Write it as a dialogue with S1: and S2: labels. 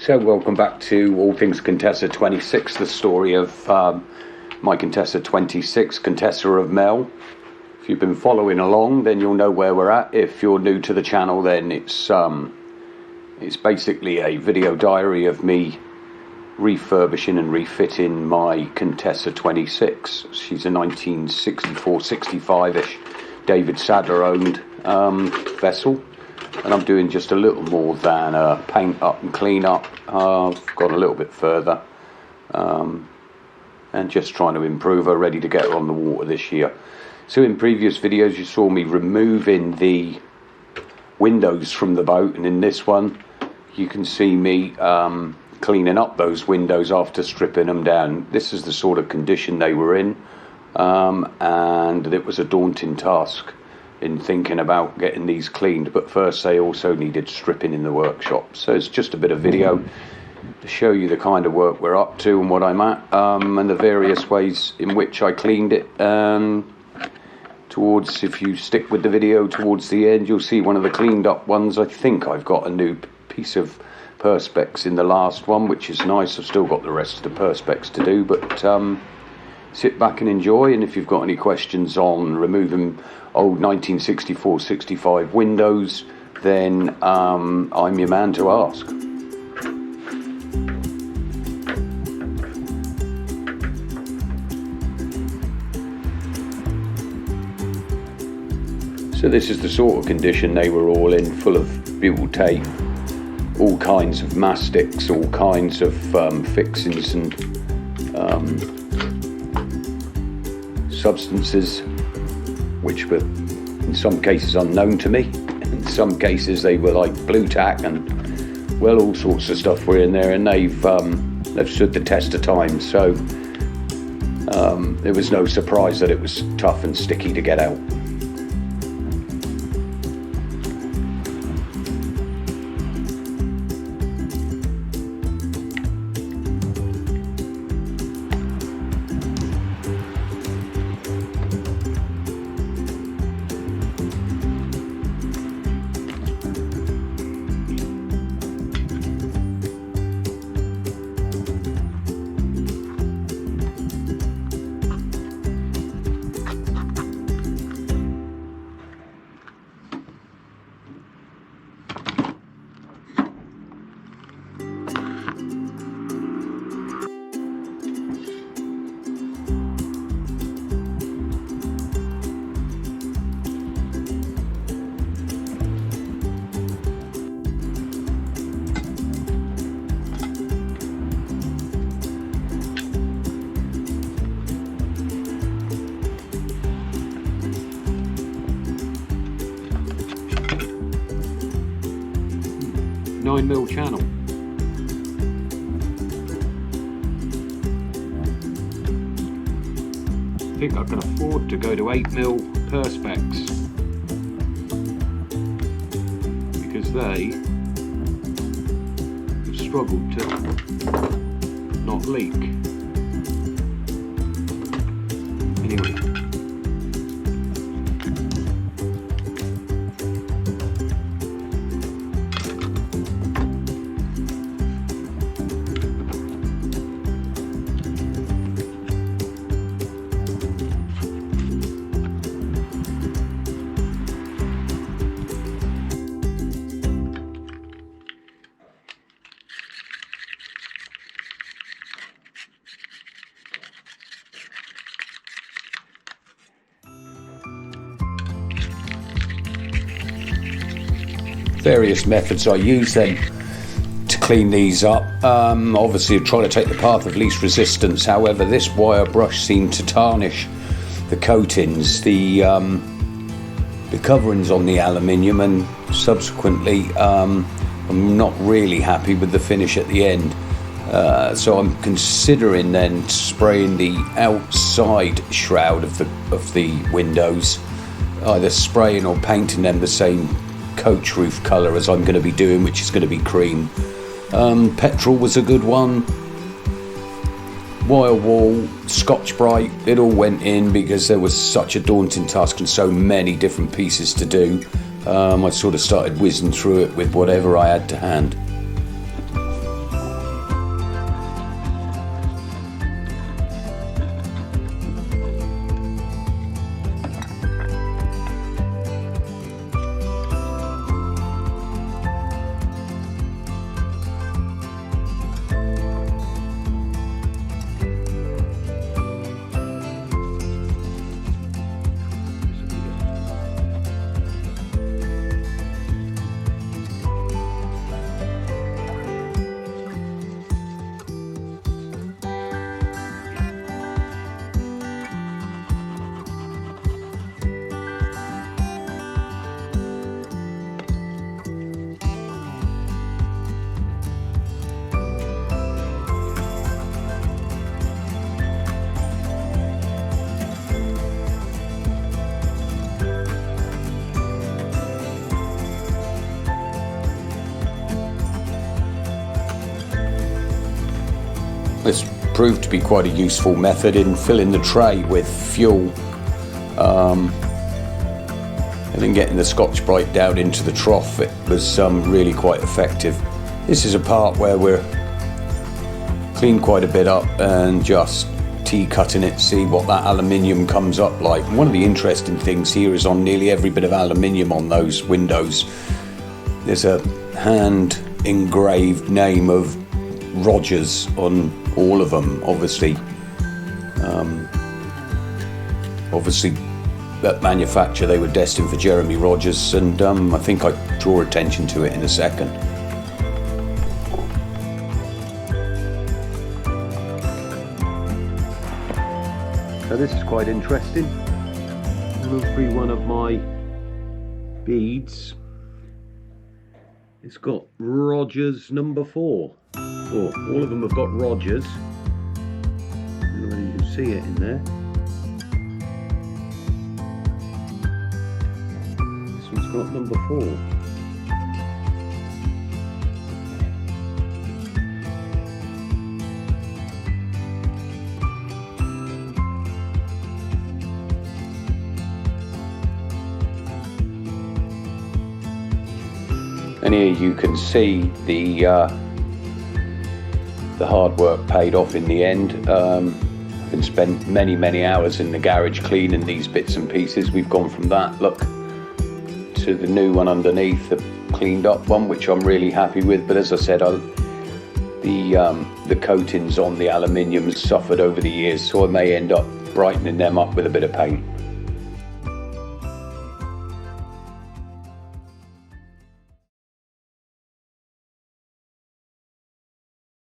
S1: So welcome back to All Things Contessa 26, the story of my Contessa 26, Contessa of Mel. If you've been following along, then you'll know where we're at. If you're new to the channel, then it's basically a video diary of me refurbishing and refitting my Contessa 26. She's a 1964-65-ish David Sadler owned vessel. And I'm doing just a little more than paint up and clean up. I've gone a little bit further and just trying to improve her, ready to get her on the water this year. So in previous videos you saw me removing the windows from the boat, and in this one you can see me cleaning up those windows after stripping them down. This is the sort of condition they were in, and it was a daunting task in thinking about getting these cleaned, but first they also needed stripping in the workshop. So it's just a bit of video to show you the kind of work we're up to and what I'm at, and the various ways in which I cleaned it. Towards, if you stick with the video towards the end, you'll see one of the cleaned up ones. I think I've got a new piece of Perspex in the last one, which is nice. I've still got the rest of the Perspex to do, but sit back and enjoy. And if you've got any questions on removing old 1964-65 windows, then I'm your man to ask. So this is the sort of condition they were all in, full of butyl tape, all kinds of mastics, all kinds of fixings and substances which were in some cases unknown to me. In some cases they were like blue tack and, well, all sorts of stuff were in there, and they've stood the test of time. So it was no surprise that it was tough and sticky to get out. $9mm channel. I think I can afford to go to 8mm Perspex, because they have struggled to not leak. Anyway. Various methods I use then to clean these up. Obviously trying to take the path of least resistance. However, this wire brush seemed to tarnish the coatings, the coverings on the aluminium, and subsequently I'm not really happy with the finish at the end. So I'm considering then spraying the outside shroud of the windows, either spraying or painting them the same coach roof colour as I'm going to be doing, which is going to be cream. Petrol was a good one. Wire wall, Scotch Brite, it all went in because there was such a daunting task and so many different pieces to do. I sort of started whizzing through it with whatever I had to hand. This proved to be quite a useful method in filling the tray with fuel and then getting the Scotch-Brite down into the trough. It was really quite effective. This is a part where we're clean quite a bit up and just T-cutting it, see what that aluminium comes up like. One of the interesting things here is on nearly every bit of aluminium on those windows, there's a hand engraved name of Rogers on all of them. Obviously that manufacture, they were destined for Jeremy Rogers, and I think I draw attention to it in a second. So this is quite interesting. Every one of my beads, it's got Rogers number 4. Oh, all of them have got Rogers. I don't know whether you can see it in there. This one's got number 4. And here you can see the hard work paid off in the end. I've been spent many hours in the garage cleaning these bits and pieces. We've gone from that look to the new one underneath, the cleaned up one, which I'm really happy with. But as I said, the coatings on the aluminium suffered over the years, so I may end up brightening them up with a bit of paint.